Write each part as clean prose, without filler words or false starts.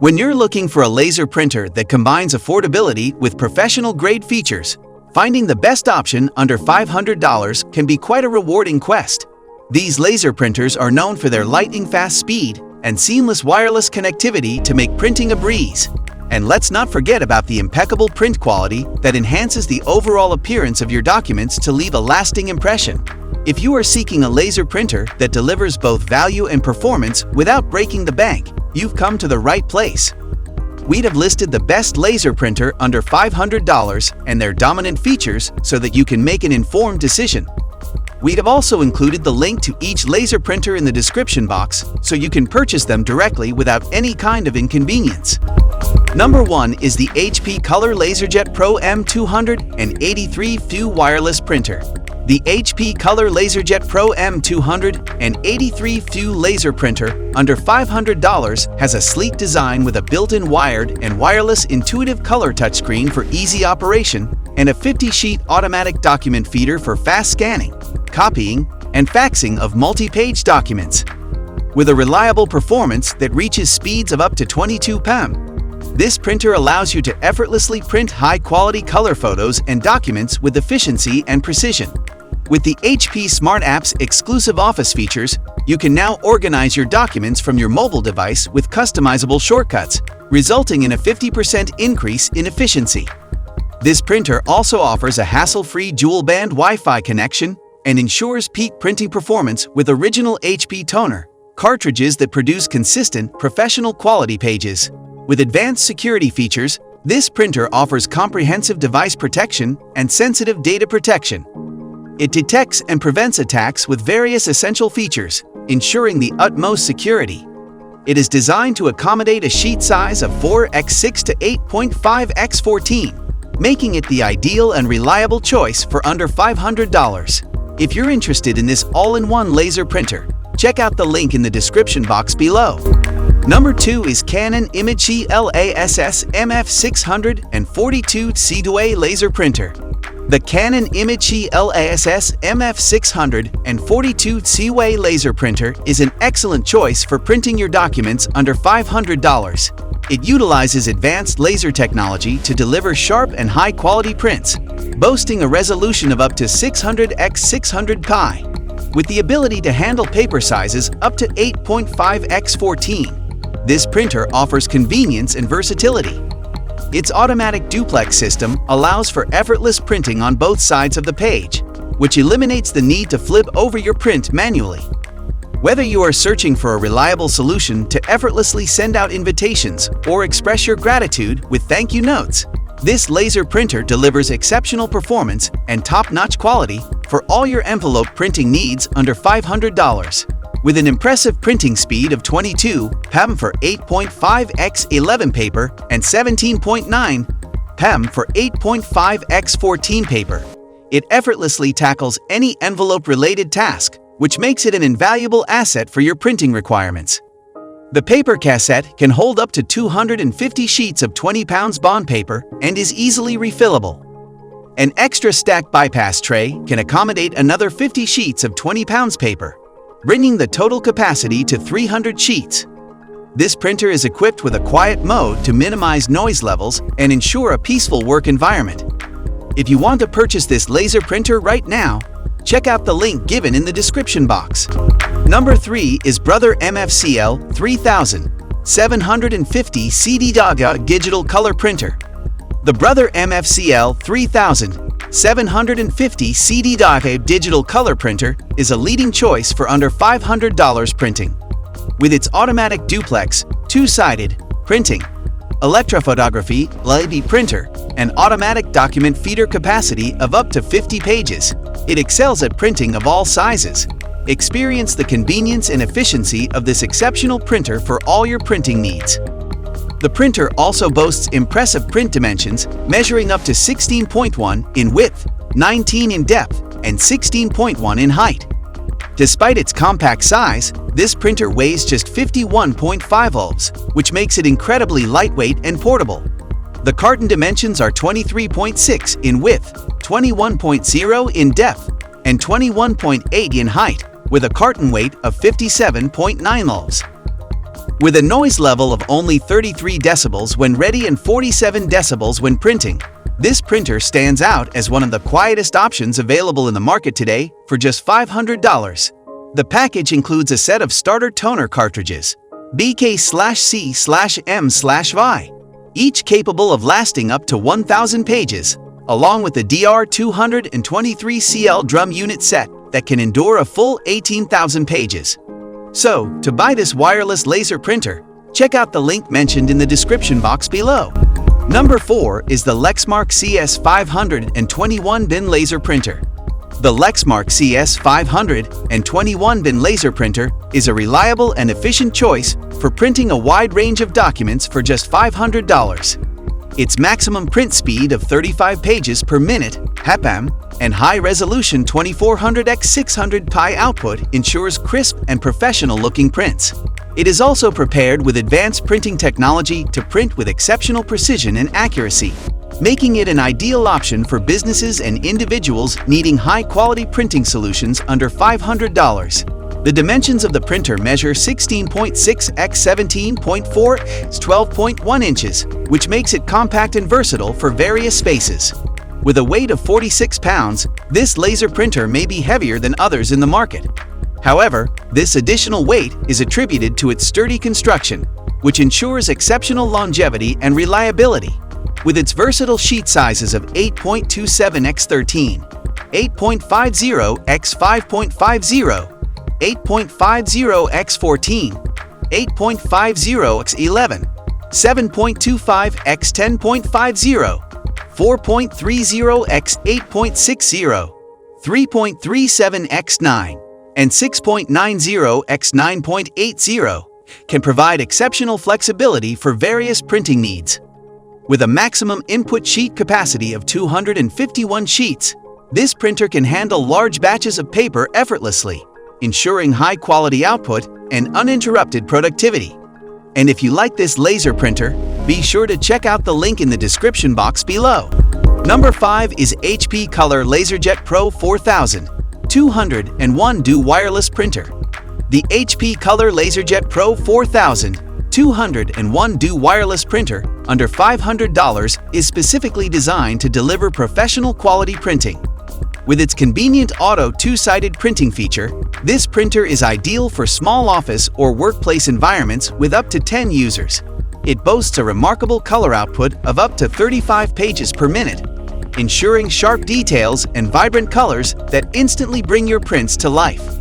When you're looking for a laser printer that combines affordability with professional-grade features, finding the best option under $500 can be quite a rewarding quest. These laser printers are known for their lightning-fast speed and seamless wireless connectivity to make printing a breeze. And let's not forget about the impeccable print quality that enhances the overall appearance of your documents to leave a lasting impression. If you are seeking a laser printer that delivers both value and performance without breaking the bank, you've come to the right place. We'd have listed the best laser printer under $500 and their dominant features so that you can make an informed decision. We'd have also included the link to each laser printer in the description box so you can purchase them directly without any kind of inconvenience. Number 1 is the HP Color LaserJet Pro M283 Fu Wireless Printer. The HP Color LaserJet Pro M283 Fu Laser Printer under $500 has a sleek design with a built-in wired and wireless intuitive color touchscreen for easy operation and a 50-sheet automatic document feeder for fast scanning, copying, and faxing of multi-page documents. With a reliable performance that reaches speeds of up to 22 ppm, this printer allows you to effortlessly print high-quality color photos and documents with efficiency and precision. With the HP Smart App's exclusive Office features, you can now organize your documents from your mobile device with customizable shortcuts, resulting in a 50% increase in efficiency. This printer also offers a hassle-free dual-band Wi-Fi connection and ensures peak printing performance with original HP toner cartridges that produce consistent, professional-quality pages. With advanced security features, this printer offers comprehensive device protection and sensitive data protection. It detects and prevents attacks with various essential features, ensuring the utmost security. It is designed to accommodate a sheet size of 4x6 to 8.5x14, making it the ideal and reliable choice for under $500. If you're interested in this all-in-one laser printer, check out the link in the description box below. Number 2 is Canon ink-splotched MF642 C2A Laser Printer. The Canon ink-splotched MF642 C2A Laser Printer is an excellent choice for printing your documents under $500. It utilizes advanced laser technology to deliver sharp and high-quality prints, boasting a resolution of up to 600x600 pi, with the ability to handle paper sizes up to 8.5x14. This printer offers convenience and versatility. Its automatic duplex system allows for effortless printing on both sides of the page, which eliminates the need to flip over your print manually. Whether you are searching for a reliable solution to effortlessly send out invitations or express your gratitude with thank you notes, this laser printer delivers exceptional performance and top-notch quality for all your envelope printing needs under $500. With an impressive printing speed of 22 ppm for 8.5x11 paper and 17.9 ppm for 8.5x14 paper, it effortlessly tackles any envelope-related task, which makes it an invaluable asset for your printing requirements. The paper cassette can hold up to 250 sheets of 20 pounds bond paper and is easily refillable. An extra stack bypass tray can accommodate another 50 sheets of 20 pounds paper, bringing the total capacity to 300 sheets. This printer is equipped with a quiet mode to minimize noise levels and ensure a peaceful work environment. If you want to purchase this laser printer right now, check out the link given in the description box. Number 3 is Brother MFCL 3750 CD Digital Color Printer. The Brother MFCL 3750 CD Digital Color Printer is a leading choice for under $500 printing. With its automatic duplex, two-sided printing, electrophotography LED printer, and automatic document feeder capacity of up to 50 pages, it excels at printing of all sizes. Experience the convenience and efficiency of this exceptional printer for all your printing needs. The printer also boasts impressive print dimensions measuring up to 16.1 in width, 19 in depth, and 16.1 in height. Despite its compact size, this printer weighs just 51.5 ounces, which makes it incredibly lightweight and portable. The carton dimensions are 23.6 in width, 21.0 in depth, and 21.8 in height, with a carton weight of 57.9 ounces. With a noise level of only 33 decibels when ready and 47 decibels when printing, this printer stands out as one of the quietest options available in the market today for just $500. The package includes a set of starter toner cartridges, BK/C/M/Vi, each capable of lasting up to 1,000 pages, along with the DR223CL drum unit set that can endure a full 18,000 pages. So, to buy this wireless laser printer, check out the link mentioned in the description box below. Number 4 is the Lexmark CS521-bin laser printer. The Lexmark CS521-bin laser printer is a reliable and efficient choice for printing a wide range of documents for just $500. Its maximum print speed of 35 pages per minute (HPM) and high-resolution 2400x600 pi output ensures crisp and professional-looking prints. It is also prepared with advanced printing technology to print with exceptional precision and accuracy, making it an ideal option for businesses and individuals needing high-quality printing solutions under $500. The dimensions of the printer measure 16.6 x 17.4 x 12.1 inches, which makes it compact and versatile for various spaces. With a weight of 46 pounds, this laser printer may be heavier than others in the market. However, this additional weight is attributed to its sturdy construction, which ensures exceptional longevity and reliability. With its versatile sheet sizes of 8.27 x 13, 8.50 x 5.50, 8.50 x 14, 8.50 x 11, 7.25 x 10.50, 4.30 x 8.60, 3.37 x 9, and 6.90 x 9.80 can provide exceptional flexibility for various printing needs. With a maximum input sheet capacity of 251 sheets, this printer can handle large batches of paper effortlessly, ensuring high-quality output and uninterrupted productivity. And if you like this laser printer, be sure to check out the link in the description box below. Number 5 is HP Color LaserJet Pro 4000 201-do wireless printer. The HP Color LaserJet Pro 4000 201-do wireless printer under $500 is specifically designed to deliver professional quality printing. With its convenient auto two-sided printing feature, this printer is ideal for small office or workplace environments with up to 10 users. It boasts a remarkable color output of up to 35 pages per minute, ensuring sharp details and vibrant colors that instantly bring your prints to life.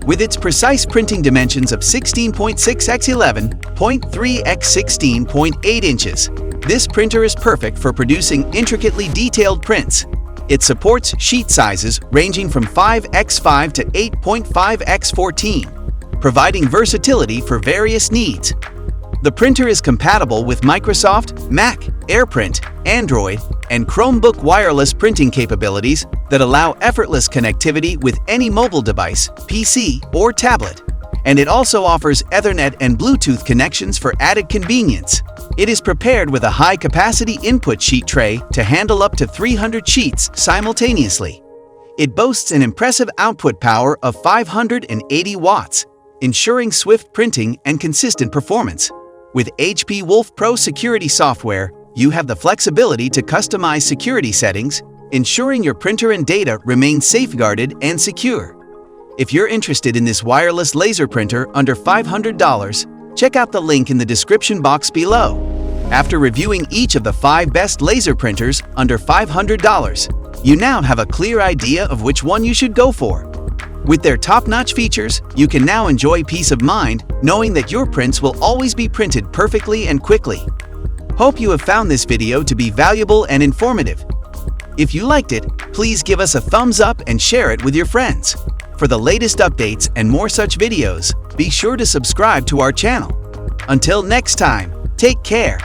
With its precise printing dimensions of 16.6 x 11.3 x 16.8 inches, this printer is perfect for producing intricately detailed prints. It supports sheet sizes ranging from 5x5 to 8.5x14, providing versatility for various needs. The printer is compatible with Microsoft, Mac, AirPrint, Android, and Chromebook wireless printing capabilities that allow effortless connectivity with any mobile device, PC, or tablet. And it also offers Ethernet and Bluetooth connections for added convenience. It is prepared with a high-capacity input sheet tray to handle up to 300 sheets simultaneously. It boasts an impressive output power of 580 watts, ensuring swift printing and consistent performance. With HP Wolf Pro security software, you have the flexibility to customize security settings, ensuring your printer and data remain safeguarded and secure. If you're interested in this wireless laser printer under $500, check out the link in the description box below. After reviewing each of the 5 best laser printers under $500, you now have a clear idea of which one you should go for. With their top-notch features, you can now enjoy peace of mind knowing that your prints will always be printed perfectly and quickly. Hope you have found this video to be valuable and informative. If you liked it, please give us a thumbs up and share it with your friends. For the latest updates and more such videos, be sure to subscribe to our channel. Until next time, take care.